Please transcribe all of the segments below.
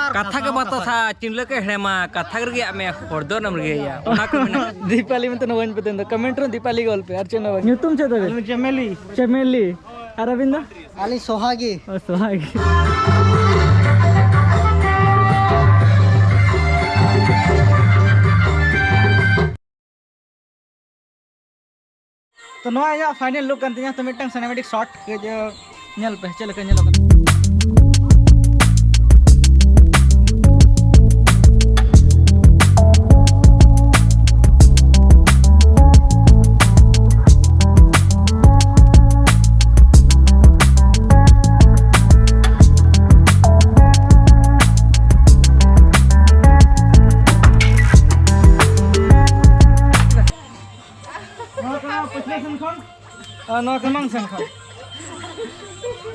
कथा के बात था चिनले के हेमा कथा करके मैं हरदो नम रे या ओना को मेना दीपाली में तो नवन पे तो कमेंट रो दीपाली गोल पे अर्चना ᱧᱩᱛᱩᱢ ᱪᱮᱫ ᱛᱟᱵᱮᱱ चमेली चमेली और अरविंद आली सोहागी सोहागी तो नवा या फाइनल लुक kan tinya तो मिटंग सिनेमैटिक शॉट के जो nyel पे चल के nyel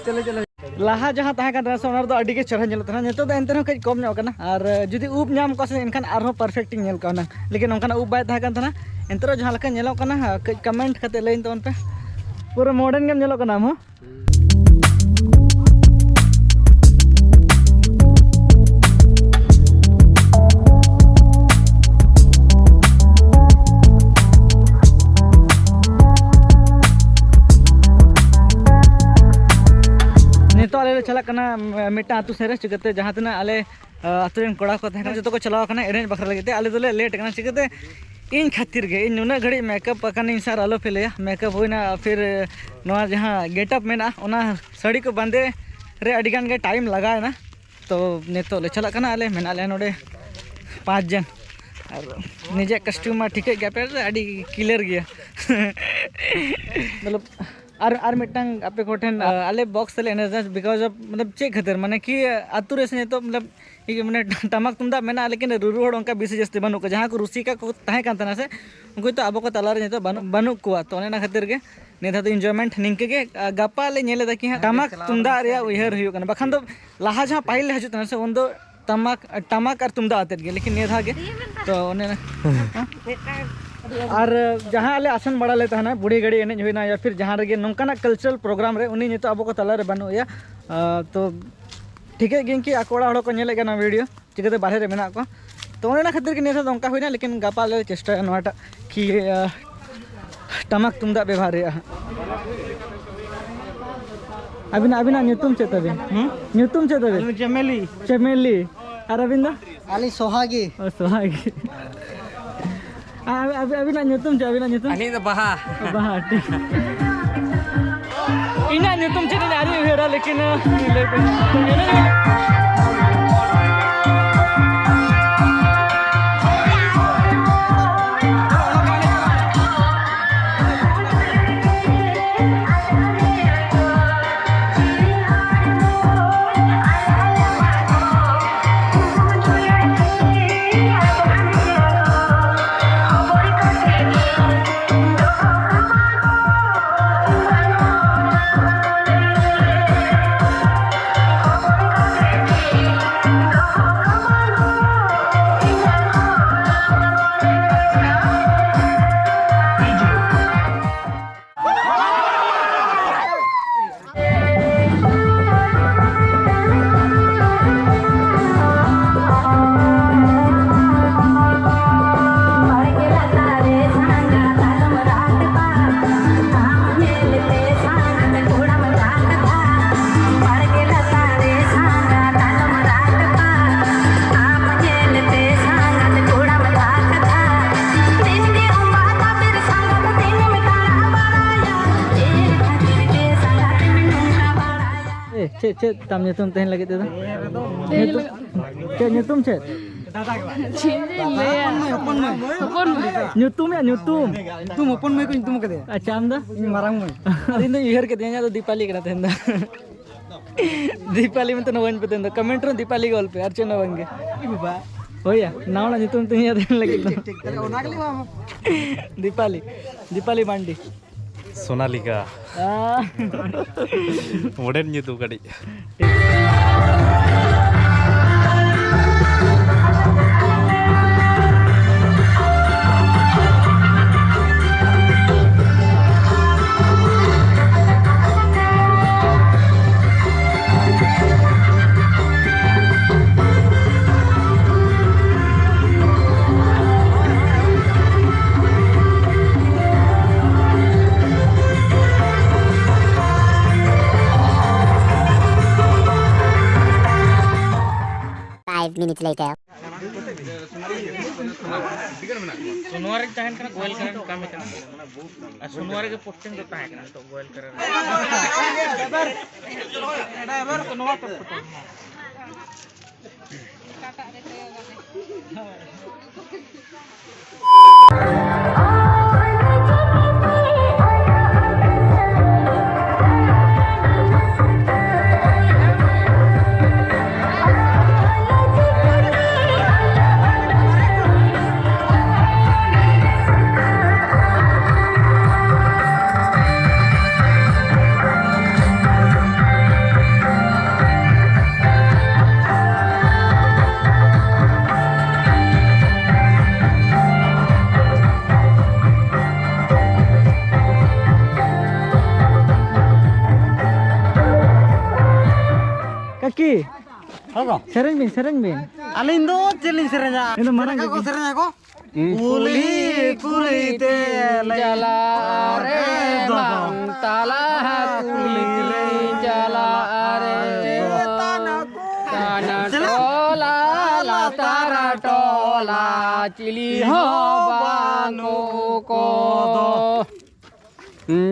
चलो चलो लाहा जहाँ तहाँ सोनार अड़ी चढ़ा चलता नितो एनते कई कम और जुदी ऊब नाम को एनखान परफेक्ट ना लेकिन उनका ऊब बै तहना एनते जहाँ कई कमेंट करते लैन तबन पे पूरा मॉडर्न गेम हम हो तो आले चलना मिट्टा आतु सेरे चिकते जहाँ तना आले आतुरेन कोड़ा को तहना जो को चलाव कना एरेंज बखरा लगे आले दोले लेट कना चिकते इन खातिर गे इन नुना घड़ी मेकअप कना सर आलो फेले मेकअप होइना फिर नवा जहाँ गेटअप मेना ओना साड़ी को बांधे रे अडिगान गे टाइम लगाए ना तो नेतो ले चलना आले मेना ले नोडे 5 जन और निजे कस्टमर ठीक है पे अड़ी क्लियर गया मतलब और मिटंग आपे कोठेन आले बॉक्स तले एनर्जाइज बिकॉज ऑफ मतलब चे खातिर माने कि आतु रे से तो मतलब माने टमाक तुमदा मेना लेकिन रुरु होड़ उनका बिसे जस्ती बनु को जहां को रुसिका को तहे कान तना से उनको तो आबो को तलार ने तो बनु को तो नेना खातिर के नेधा तो एंजॉयमेंट निंके के गप्पा ले नेले दा कि टमाक तुमदा रे उहर हुयो कना बखन तो लाहा जहां पाइल हजु तना से उन दो टमाक और तुमदा आते गे लेकिन नेधा के तो ने और जहाँ आले आसन बड़ा लेता है ना बुढ़ी गड़ी एने होना या फिर जहाँ रे नौकाना कल्चरल प्रोग्राम रे उन्हीं तो अब को तला रे बनु या तो ठीक है कि आकोड़ा हड़ो को नेले ना वीडियो चिकते बाहर रे मेना को तो उन्हें खातिर के नेता नौका होना लेकिन गापा ले चेष्टा नोटा कि टमाक तुमदा व्यवहार रे अबिना अबिना ᱧᱩᱛᱩᱢ ᱪᱮᱫ ᱛᱟᱵᱤᱱ ᱧᱩᱛᱩᱢ ᱪᱮᱫ ᱛᱟᱵᱤन चमेली चमेली और अरविंद आली सोहागी सोहागी अभी ना ᱧᱩᱛᱩᱢ चे अभी ना ᱧᱩᱛᱩᱢ अनी तो बहा बहा ठीक इना ᱧᱩᱛᱩᱢ चे ने आरी हेरा लेकिन चे तम ᱧᱩᱛᱩᱢ तहन लगे तो चे ᱧᱩᱛᱩᱢ चे ᱧᱩᱛᱩᱢ या ᱧᱩᱛᱩम तुम ओपन में को ᱧᱩᱛᱩम कदे अच्छा आम दा मारांग में इन दो इहर के देना तो दीपाली करा तहन दा दीपाली में तो नवन पे तहन कमेंट रो दीपाली गोल पे अर्चना वंगे बाबा होया नावना ᱧᱩᱛᱩम तहन या देन लगे ठीक ओना के लिए दीपाली दीपाली बांडी सोनालिका मॉडर्न ᱧᱩᱛᱩᱢ कड़ी 5 minutes later. सोनवार के तहन गोयल करन काम करन आ सोनवार के पोस्टिंग तो तहन तो गोयल करन ड्राइवर को नवा पर Kaki, sering bin. Alindo chilling serenya. Ini mana Kau serenya ko? Kuli te jala are bang tala kuli jala are tanah tola la tara tola cili ho banu ko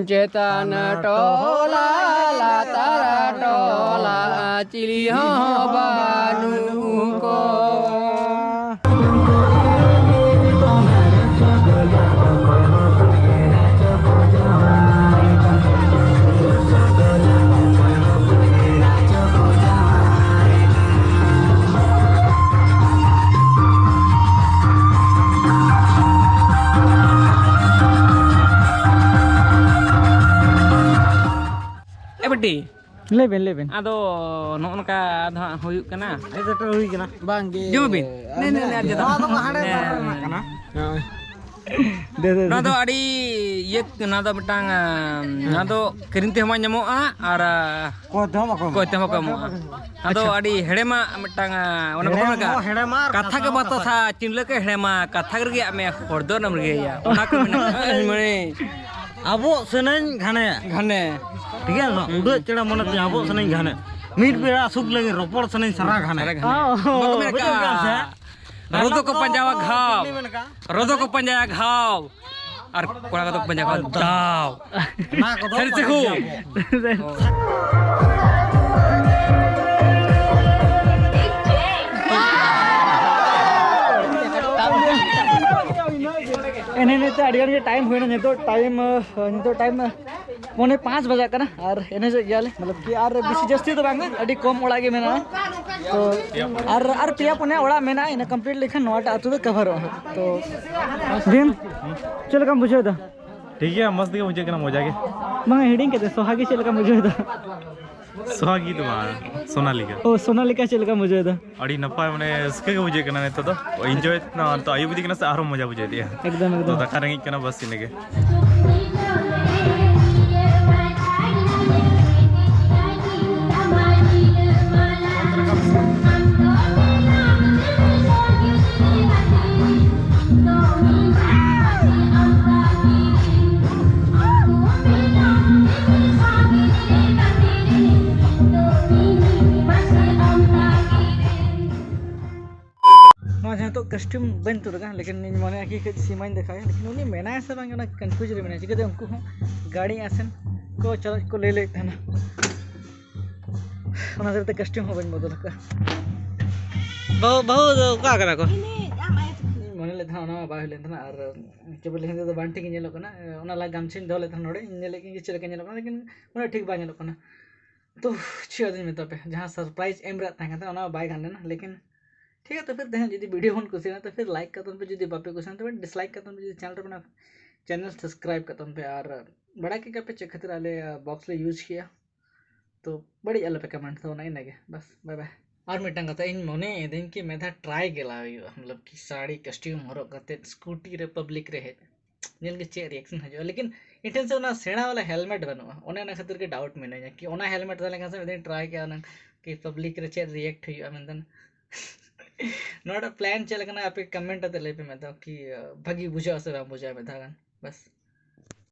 Cetan tola la tara tola cili ho banu ko Leben. Ado nongka ado huyuk kana. Itu terus kena. Bang. Jumabin. Nih aja dah. Nado adi yet nado betang nado kerinti hama nyamoa ara ko temo kamu. Nado adi hedema betang ona ko katha ke bato sa chinle ke hedema katha gerge ame hordo namrge ya. Ona ko mane Abo seneng घने ठीक है ना उड़े चढ़ा मन abo seneng घने meet बेड़ा सुख लगे रोपड़ seneng सरा घने रोदो को पंजावा घाव और कोड़ा को पंजावा दाव ना को सर से हो एने तो अड़ियान के टाइम हुए ना तो टाइम मोने 5 बजा करना और एने से गया मतलब कि यार बिसी जस्ती तो बांगा अड़ी कम ओड़ा के मेना तो और पिया पुने ओड़ा मेना इने कंप्लीट लिखन नोट आतु तो कवर हो तो दिन चल कम बुझे तो ठीक है मस्त के मुझे करना मजा के मंगा हेडिंग के सोहागी चल कम बुझे तो सुहागी तो सोनालिका ओ सोनालिका चल कम बुझे तो अड़ी नपाय माने इसके मुझे करना नहीं तो एंजॉय ना तो आयु बुद्धि करना से आरो मजा बुझे दिया एकदम तो दका रंगी करना बस इने के तो कस्ट्यूम बन तो रहा लेकिन मन आखि सीमा देखा लेकिन उन्हें मेना ऐसा बांग कन्फ्यूज रे मेना चिकते उनको गाड़ी आसन को चल को ले लेते हैं ना कस्ट्यूम हो बन बदल का बहुत का करा को मन ले था ना बाहर ले था और जब ले तो बांटी के नेलो कना ओना ला गामछिन धो ले था नोड़े इन लेकिन चल के नेलो कना लेकिन मन ठीक बा नेलो कना तो छिया दिन में तो पे जहां सरप्राइज एम रहता है ओना बाय गाने ना लेकिन ठीक है तो फिर देखें यदि वीडियो फोन कुछ ना तो फिर लाइक करते पे यदि बापे कुछ ना तो फिर डिसलाइक करते पे चैनल बना चैनल सब्सक्राइब करते पे और बड़ा के पे चेक खतरा ले बॉक्स ले यूज किया तो बड़ी अलग पे कमेंट था नहीं लगे बस बाय बाय और मिटंग कथा इन मने दिन की मैं था ट्राई गेला मतलब कि साड़ी कस्ट्यूम हरो करते स्कूटी रे पब्लिक रे है नेल के चे रिएक्शन हजो लेकिन इठन से ना सेना वाला हेलमेट बनवा ओने ना खातिर के डाउट में नहीं कि ओना हेलमेट वाला का से ट्राई किया ना कि पब्लिक रे चे रिएक्ट हुई मतलब नॉट अ प्लान चल करना आप कमेंट आते ले पे मैं था कि भगी बुझा से बुझा में था बस